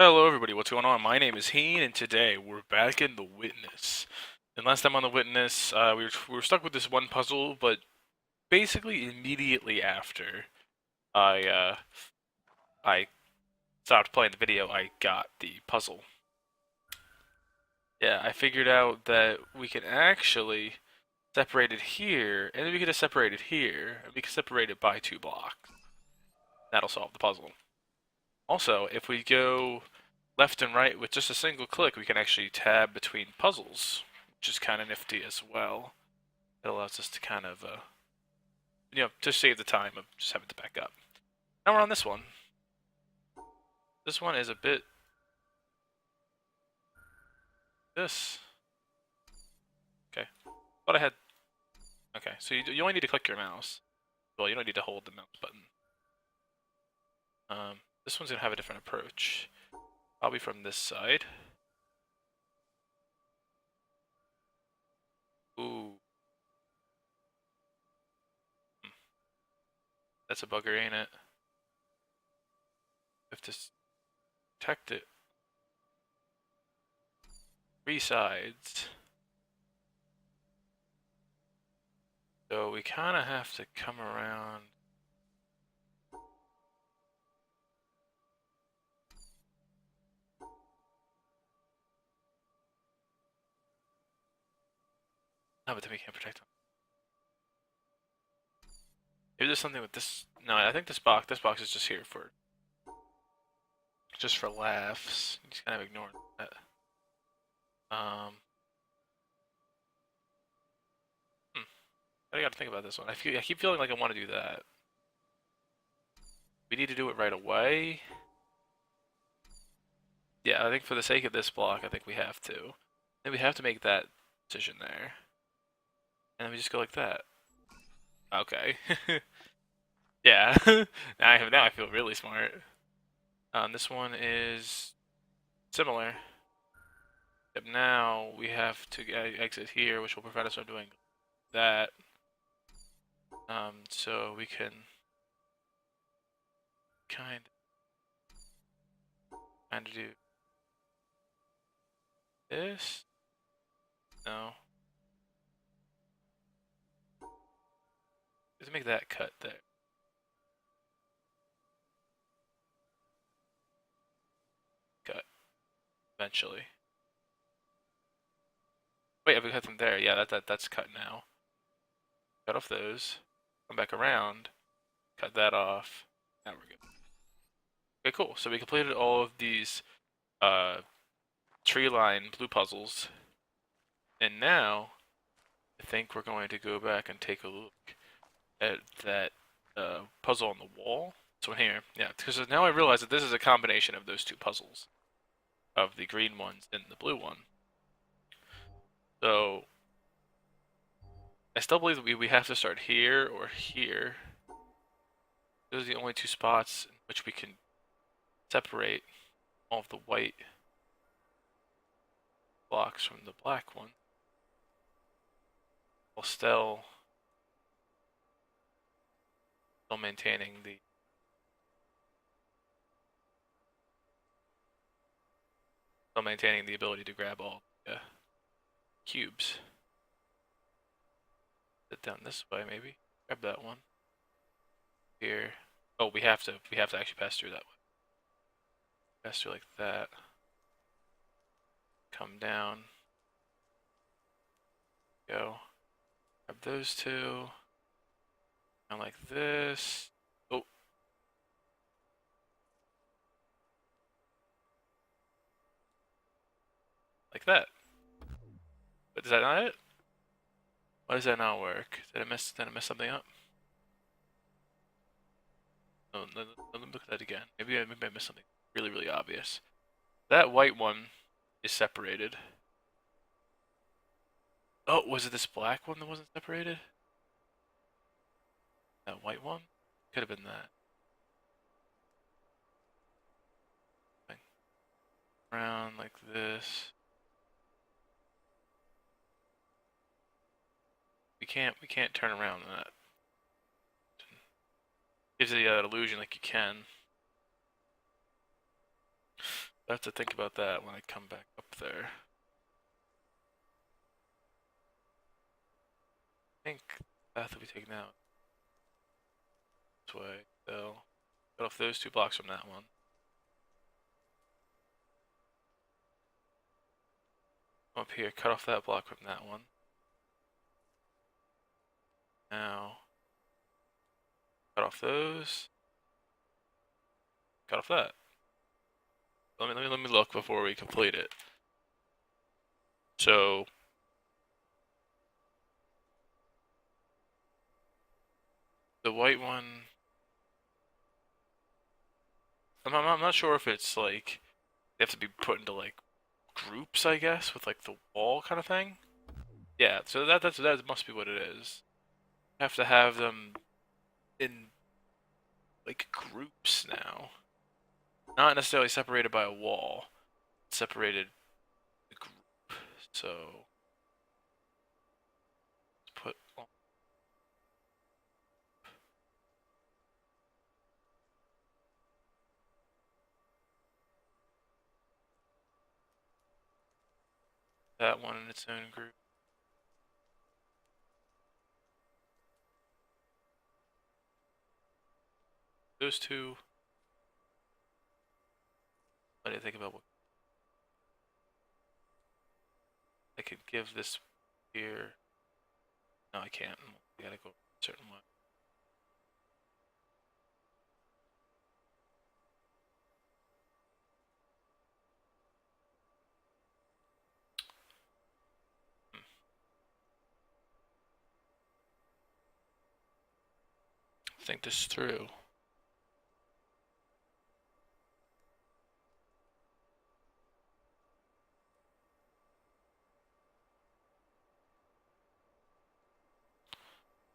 Hello everybody, what's going on? My name is Heen, and today we're back in The Witness. And last time on The Witness, we were stuck with this one puzzle, but basically immediately after I, uh, I stopped playing the video, I got the puzzle. Yeah, I figured out that we can actually separate it here, and then we could have separated here, and we can separate it by 2 blocks. That'll solve the puzzle. Also, if we go left and right with just a single click, we can actually tab between puzzles, which is kind of nifty as well. It allows us to kind of, to save the time of just having to back up. Now we're on this one. This one is a bit... This. Okay. Thought I had... Okay, so you only need to click your mouse. Well, you don't need to hold the mouse button. This one's going to have a different approach. Probably from this side. Ooh. That's a bugger, ain't it? We have to protect it. 3 sides. So we kind of have to come around. No, but then we can't protect them. Maybe there's something with this. No, I think this box is just here for laughs. Just kind of ignore that. I gotta think about this one. I keep feeling like I want to do that. We need to do it right away. Yeah, I think for the sake of this block, I think we have to. Then we have to make that decision there. And then we just go like that. Okay. Yeah. now I feel really smart. This one is similar. Except now we have to exit here, which will prevent us from doing that. So we can kind of do this. No. Let's make that cut there. Cut. Eventually. Wait, if we cut them there, yeah, that's cut now. Cut off those. Come back around. Cut that off. Now we're good. Okay, cool. So we completed all of these tree line blue puzzles. And now I think we're going to go back and take a look at that puzzle on the wall. So here, yeah, because now I realize that this is a combination of those 2 puzzles, of the green ones and the blue one. So I still believe that we have to start here or here. Those are the only 2 spots in which we can separate all of the white blocks from the black one, while still maintaining the ability to grab all the cubes. Sit down this way, maybe. Grab that one. Here. Oh, we have to actually pass through that way. Pass through like that. Come down. Go. Grab those 2. And like this. Oh. Like that. But is that not it? Why does that not work? Did I mess something up? Oh, let me look at that again. Maybe I missed something really, really obvious. That white one is separated. Oh, was it this black one that wasn't separated? That white one? Could have been that. Around like this. We can't turn around that. Gives the illusion like you can. I have to think about that when I come back up there. I think the path that we take now this way, so cut off those 2 blocks from that one. Up here, cut off that block from that one. Now, cut off those. Cut off that. Let me look before we complete it. So the white one, I'm not sure if it's like they have to be put into like groups, I guess, with like the wall kind of thing. Yeah, so that must be what it is. You have to have them in like groups now, not necessarily separated by a wall, separated the group. So let's put that one in its own group. Those two. What do you think about what I could give this here? No, I can't. I gotta go a certain way. Think this through.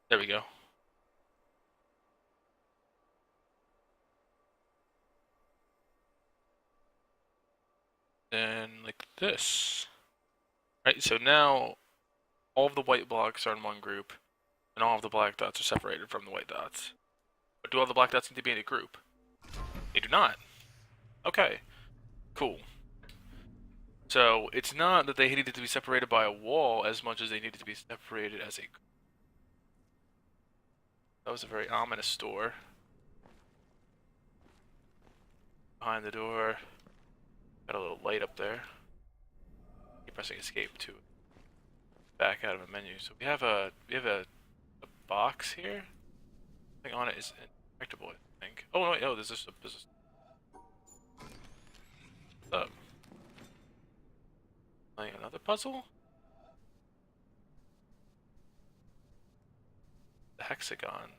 There we go. Then like this. Right, so now all of the white blocks are in one group, and all of the black dots are separated from the white dots. But do all the black dots need to be in a group? They do not. Okay, cool. So it's not that they needed to be separated by a wall as much as they needed to be separated as a. That was a very ominous door. Behind the door, got a little light up there. Keep pressing escape to back out of a menu. So we have a box here. Something on it is inspectable, I think. Oh no, wait, oh, there's this. What's up? Playing another puzzle? The hexagon.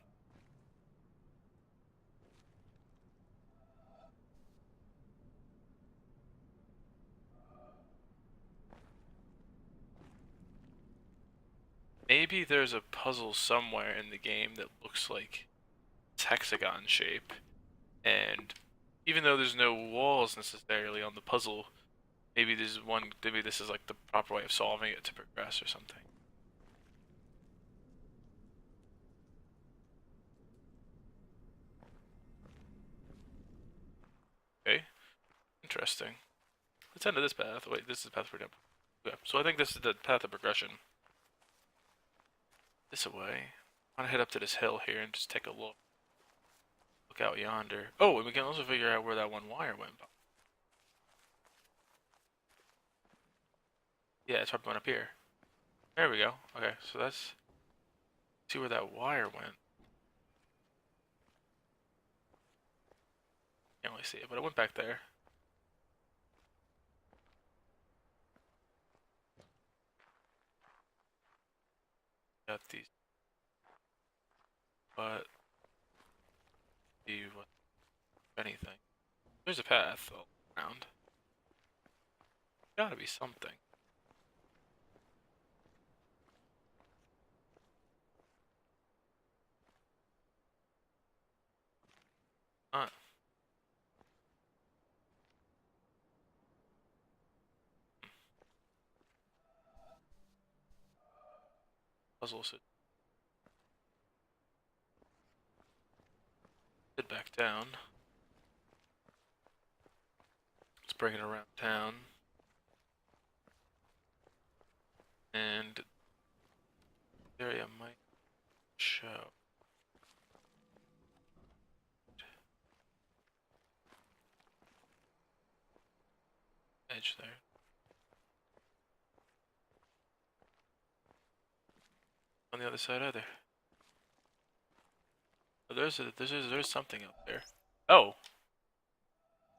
Maybe there's a puzzle somewhere in the game that looks like it's hexagon shape, and even though there's no walls necessarily on the puzzle, maybe maybe this is like the proper way of solving it to progress or something. Okay, interesting. Let's enter this path. Wait, this is the path we're down. Okay, so I think this is the path of progression. This away. I want to head up to this hill here and just take a look. Look out yonder. Oh, and we can also figure out where that one wire went. Yeah, it's probably went up here. There we go. Okay, so let's see where that wire went. Can't really see it, but it went back there. Got these. But see what anything. There's a path all around. Gotta be something. Not. Puzzle sit back down. Let's bring it around town. And the area might show. Edge there. On the other side either. Oh, there's something up there. Oh!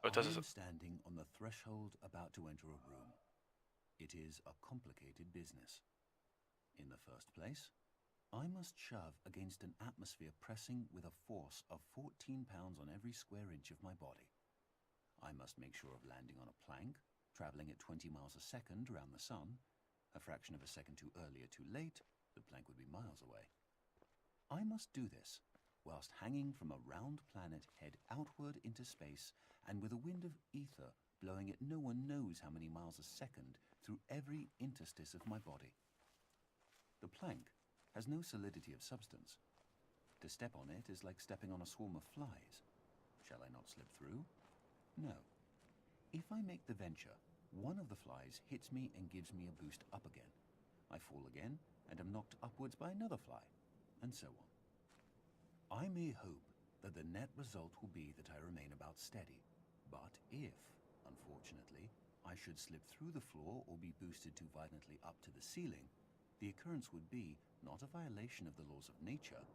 Oh, it I doesn't. am standing on the threshold about to enter a room. It is a complicated business. In the first place, I must shove against an atmosphere pressing with a force of 14 pounds on every square inch of my body. I must make sure of landing on a plank, traveling at 20 miles a second around the sun. A fraction of a second too early or too late, the plank would be miles away. I must do this whilst hanging from a round planet head outward into space and with a wind of ether blowing at no one knows how many miles a second through every interstice of my body. The plank has no solidity of substance. To step on it is like stepping on a swarm of flies. Shall I not slip through? No. If I make the venture, one of the flies hits me and gives me a boost up again. I fall again and am knocked upwards by another fly, and so on. I may hope that the net result will be that I remain about steady, but if, unfortunately, I should slip through the floor or be boosted too violently up to the ceiling, the occurrence would be not a violation of the laws of nature,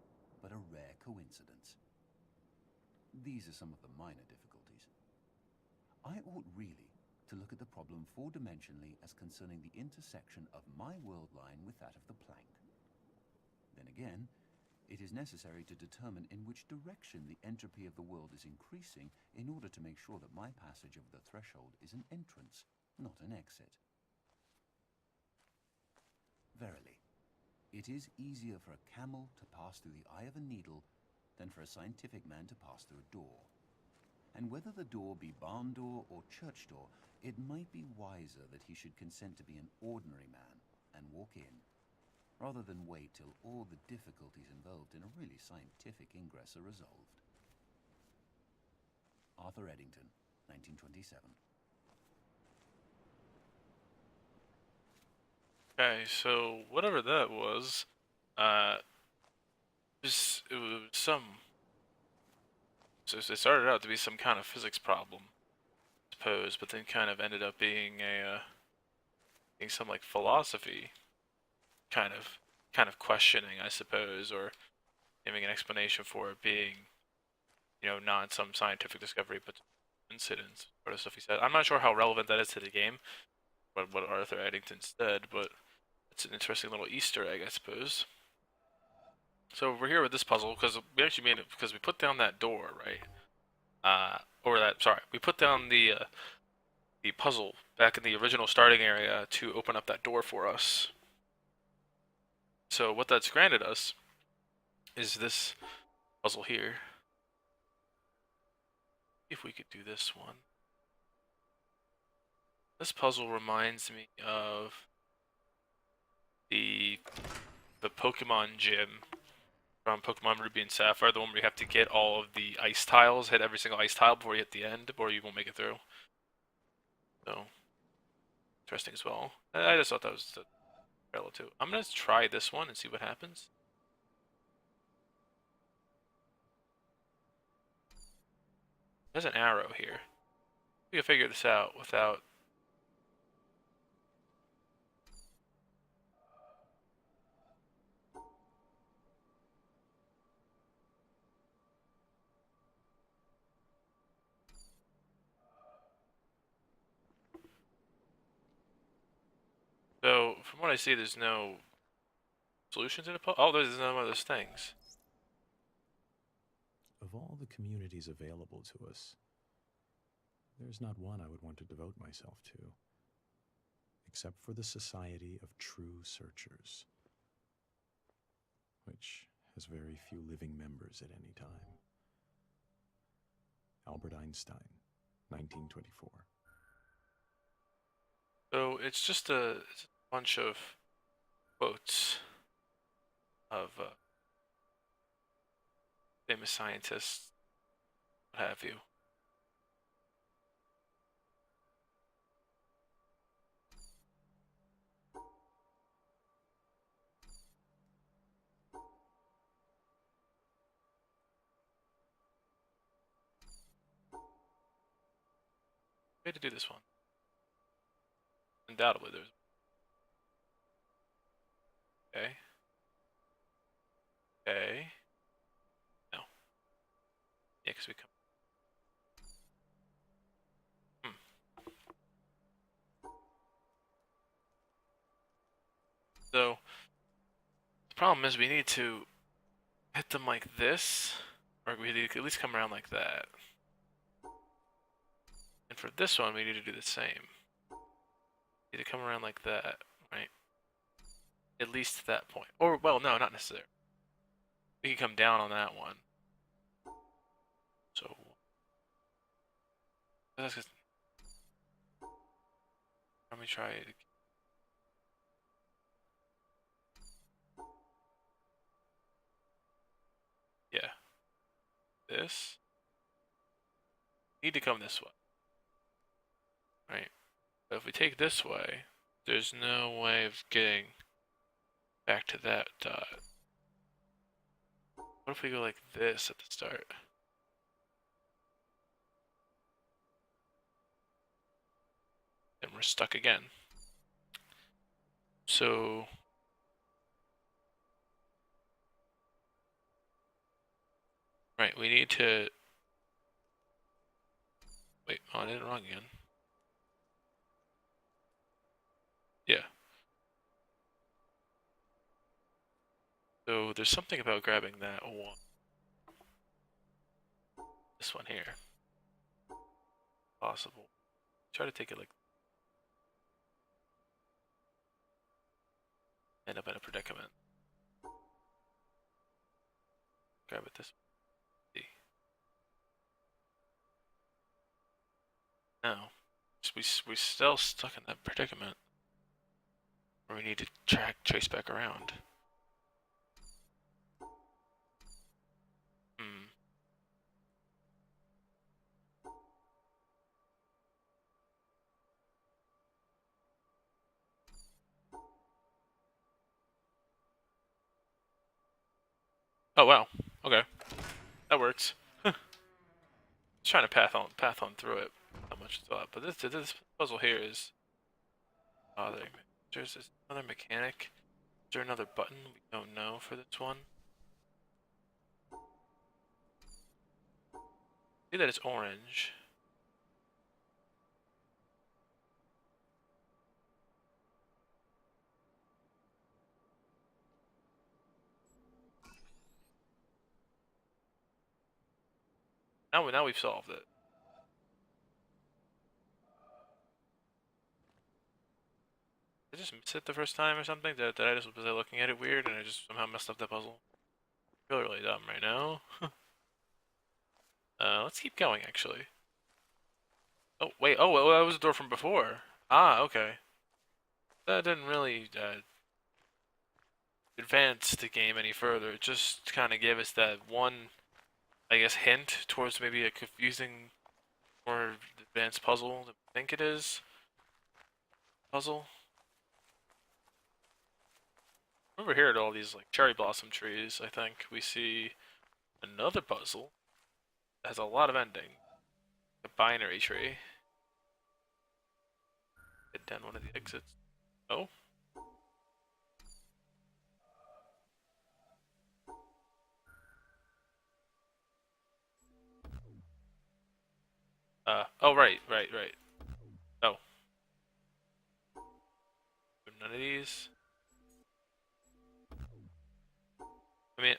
but a rare coincidence. These are some of the minor difficulties. I ought really to look at the problem four-dimensionally as concerning the intersection of my world line with that of the plank. Then again, it is necessary to determine in which direction the entropy of the world is increasing in order to make sure that my passage over the threshold is an entrance, not an exit. Verily, it is easier for a camel to pass through the eye of a needle than for a scientific man to pass through a door. And whether the door be barn door or church door, it might be wiser that he should consent to be an ordinary man and walk in, rather than wait till all the difficulties involved in a really scientific ingress are resolved. Arthur Eddington, 1927. Okay, so whatever that was, uh, it was some. So it started out to be some kind of physics problem, I suppose, but then kind of ended up being being some like philosophy kind of questioning, I suppose, or giving an explanation for it being, not some scientific discovery, but incidents, sort of stuff he said. I'm not sure how relevant that is to the game, what Arthur Eddington said, but it's an interesting little Easter egg, I suppose. So we're here with this puzzle because we actually made it because we put down that door, right? We put down the puzzle back in the original starting area to open up that door for us. So what that's granted us is this puzzle here. If we could do this one. This puzzle reminds me of the Pokemon gym from Pokemon Ruby and Sapphire, the one where you have to get all of the ice tiles, hit every single ice tile before you hit the end, or you won't make it through. So, interesting as well. I just thought that was relative. I'm gonna try this one and see what happens. There's an arrow here. We can figure this out without. So, from what I see, there's no solution to the puzzle. Oh, there's none of those things. Of all the communities available to us, there's not one I would want to devote myself to, except for the Society of True Searchers, which has very few living members at any time. Albert Einstein, 1924. So it's just a bunch of quotes of famous scientists, what have you. way to do this one. Undoubtedly, there's. Okay. Okay. No. Yeah, because we come. Hmm. So the problem is we need to hit them like this, or we need to at least come around like that. And for this one, we need to do the same. We need to come around like that, right? At least to that point. Or, well, no, not necessarily. We can come down on that one. So, let me try it. Yeah. This. Need to come this way. Right? But if we take this way, there's no way of getting back to that dot. What if we go like this at the start? And we're stuck again. So right, we need to wait, oh, I did it wrong again. Yeah. So there's something about grabbing that one. This one here. Possible. Try to take it like end up in a predicament. Grab it this way. No. We're still stuck in that predicament. Where we need to trace back around. Hmm. Oh wow. Okay. That works. Just trying to path on through it. How much it's up. But this puzzle here is bothering me. There's this another mechanic. Is there another button we don't know for this one? See that it's orange. Now we've solved it. Did I just miss it the first time or something? Was I looking at it weird and I just somehow messed up the puzzle? Really dumb right now. Let's keep going actually. Oh wait, oh well, that was the door from before. Ah, okay. That didn't really advance the game any further. It just kind of gave us that one, I guess, hint towards maybe a confusing, more advanced puzzle than we think it is. Puzzle. Over here at all these like cherry blossom trees, I think we see another puzzle that has a lot of ending. A binary tree. Hit down one of the exits. Oh. Oh right. Oh. None of these. I mean,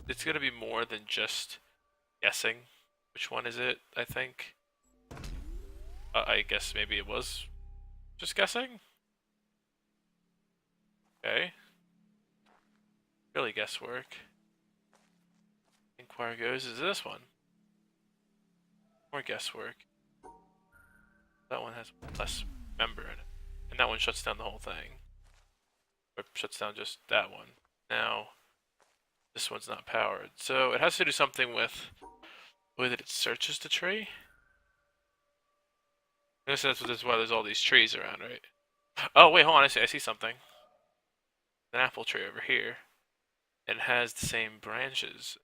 it's gonna be more than just guessing. Which one is it? I think. I guess maybe it was just guessing. Okay. Really guesswork. Inquire goes is this one. More guesswork. That one has less member in it. And that one shuts down the whole thing. Or shuts down just that one. Now, this one's not powered. So it has to do something with the way that it searches the tree. I guess that's why there's all these trees around, right? Oh, wait, hold on. I see something. An apple tree over here. And it has the same branches.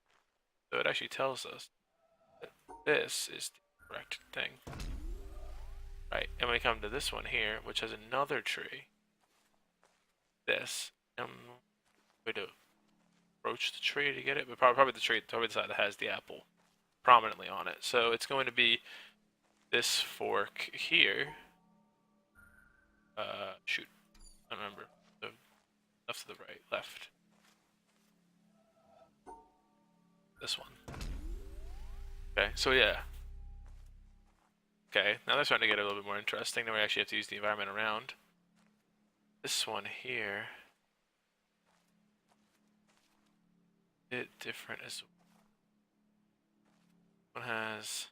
So it actually tells us that this is the correct thing. we come to this one here, which has another tree. This. Way to approach the tree to get it, but probably the tree, probably the side that has the apple prominently on it. So it's going to be this fork here. Shoot, I don't remember. The left to the right, left. This one. Okay, so yeah. Okay, now they're starting to get a little bit more interesting. Then we actually have to use the environment around. This one here. A bit different as well. One has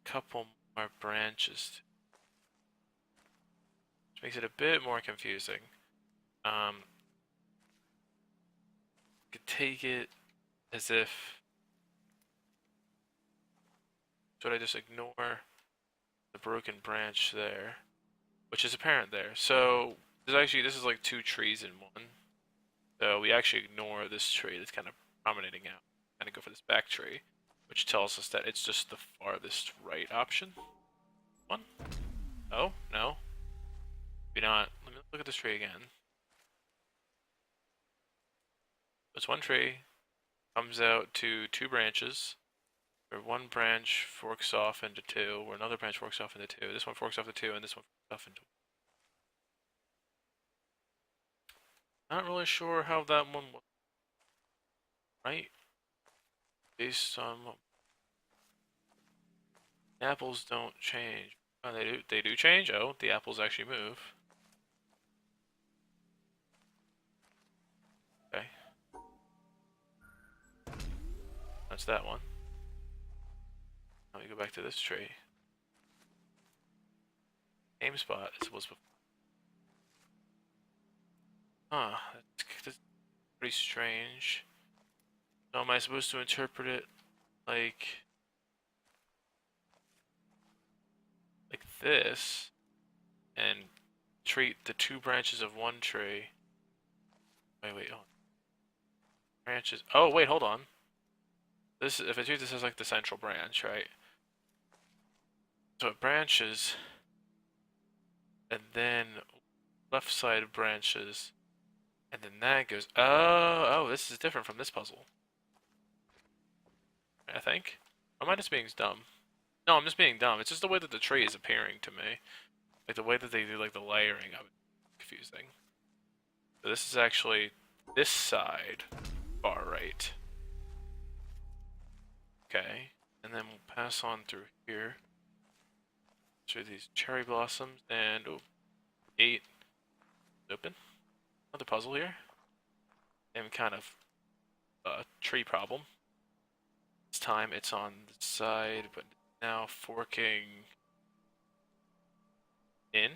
a couple more branches, which makes it a bit more confusing. Could take it as if, should I just ignore the broken branch there, which is apparent there. So there's actually, this is like two trees in one. So we actually ignore this tree that's kind of promenading out, kind of go for this back tree, which tells us that it's just the farthest right option. One? Oh, no. Maybe not. Let me look at this tree again. It's one tree, comes out to two branches, where one branch forks off into two, where another branch forks off into two. This one forks off into two, and this one forks off into one. Not really sure how that one was. Right? Based on what... Apples don't change. Oh, they do change? Oh, the apples actually move. Okay. That's that one. Let me go back to this tree. Same spot as it was before. Huh, that's pretty strange. So am I supposed to interpret it like this and treat the two branches of one tree? Wait, oh. Branches. Oh, wait, hold on. This, if I treat this as like the central branch, right? So it branches, and then left side branches, and then that goes. Oh, this is different from this puzzle. I think. Or am I just being dumb? No, I'm just being dumb. It's just the way that the tree is appearing to me. Like the way that they do like the layering of it. Confusing. So this is actually this side, far right. Okay. And then we'll pass on through here. Through these cherry blossoms and oh, gate open. Another puzzle here. Same kind of tree problem. This time it's on the side, but now forking in.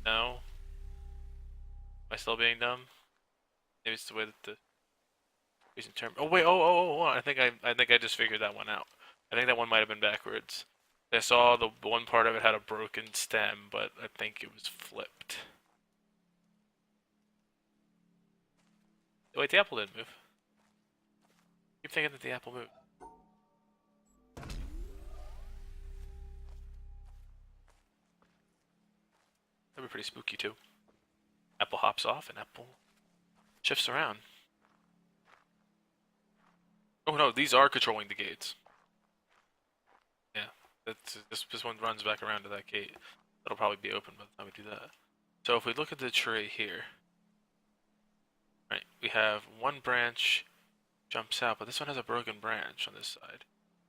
No. Am I still being dumb? Maybe it's the way that the recent term. Oh wait, oh! I think I just figured that one out. I think that one might have been backwards. I saw the one part of it had a broken stem, but I think it was flipped. Wait, the apple didn't move. I keep thinking that the apple moved. That'd be pretty spooky too. Apple hops off and apple shifts around. Oh no, these are controlling the gates. Yeah, this one runs back around to that gate. That'll probably be open by the time we do that. So if we look at the tree here, right, we have one branch jumps out, but this one has a broken branch on this side.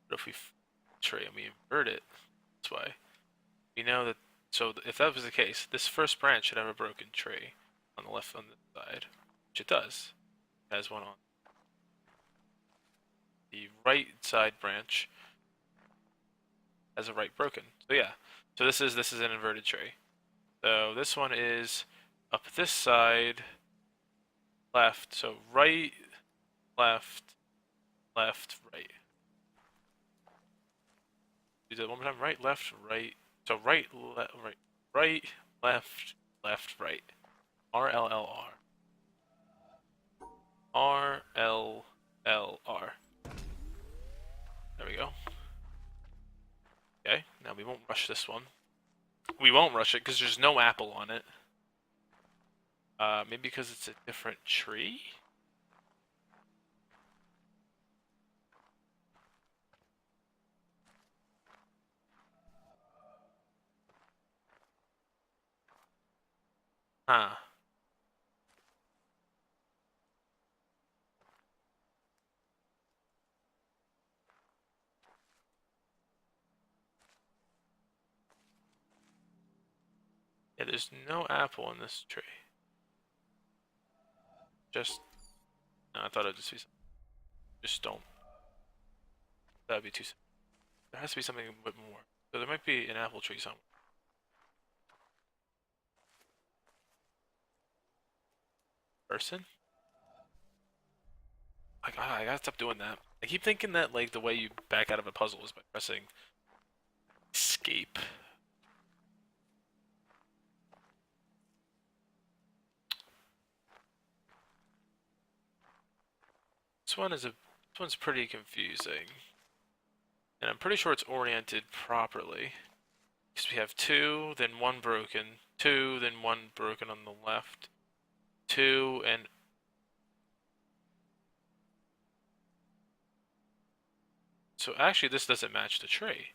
But if we tree and we invert it this way, we know that. So if that was the case, this first branch should have a broken tree on the left on the side, which it does. It has one on the right side branch has a right broken. So yeah. So this is an inverted tree. So this one is up this side, left. So right, left, left, right. Do that one more time. Right, left, right. So right, right, left, left, right. RLLR. RLLR. There we go. Okay, now we won't rush this one. We won't rush it because there's no apple on it. Maybe because it's a different tree? Huh. Yeah, there's no apple in this tree. Just, no, I thought it'd just be something. Just don't. That'd be too simple. There has to be something a bit more. So there might be an apple tree somewhere. Person? Like, I gotta stop doing that. I keep thinking that, like, the way you back out of a puzzle is by pressing escape. This one's pretty confusing. And I'm pretty sure it's oriented properly. Because we have two, then one broken, two, then one broken on the left, two, and so actually this doesn't match the tree.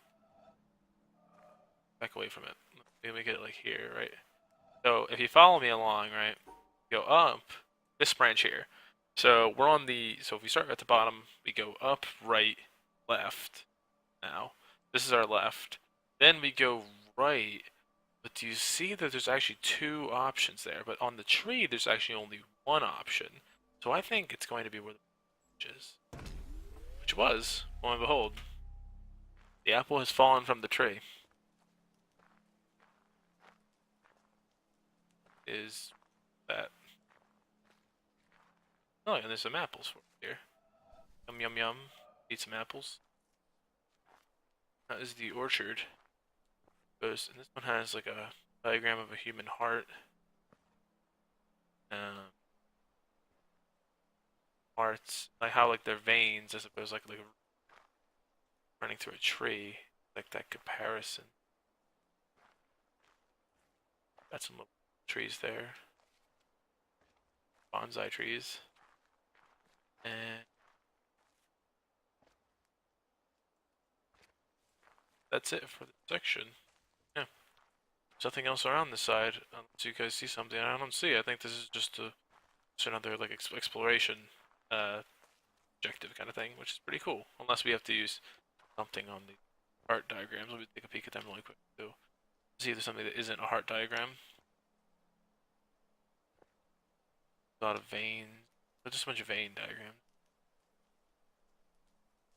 Back away from it. Let me get it like here, right? So if you follow me along, right, go up this branch here. So we're on the, so if we start at the bottom, we go up, right, left. Now this is our left. Then we go right. But do you see that there's actually two options there? But on the tree, there's actually only one option. So I think it's going to be where the branch is. Which it was, lo and behold. The apple has fallen from the tree. Is that? Oh, and there's some apples for here. Yum yum yum. Eat some apples. That is the orchard. And this one has like a diagram of a human heart. Hearts, like how like their veins, I suppose, like running through a tree, like that comparison. Got some little trees there, bonsai trees, and that's it for the section. Yeah, there's nothing else around this side unless you guys see something. I don't see. I think this is just another like exploration objective kind of thing, which is pretty cool. Unless we have to use something on the heart diagrams. Let me take a peek at them really quick too. See if there's something that isn't a heart diagram. A lot of veins. Just a bunch of vein diagrams.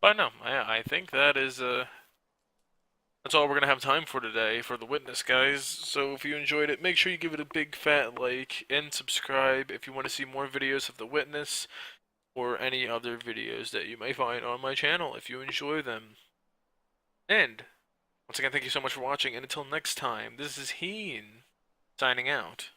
But no, I think that is that's all we're gonna have time for today for the witness, guys. So if you enjoyed it, make sure you give it a big fat like and subscribe if you want to see more videos of the witness or any other videos that you may find on my channel if you enjoy them. And once again, thank you so much for watching, and until next time, this is Heen signing out.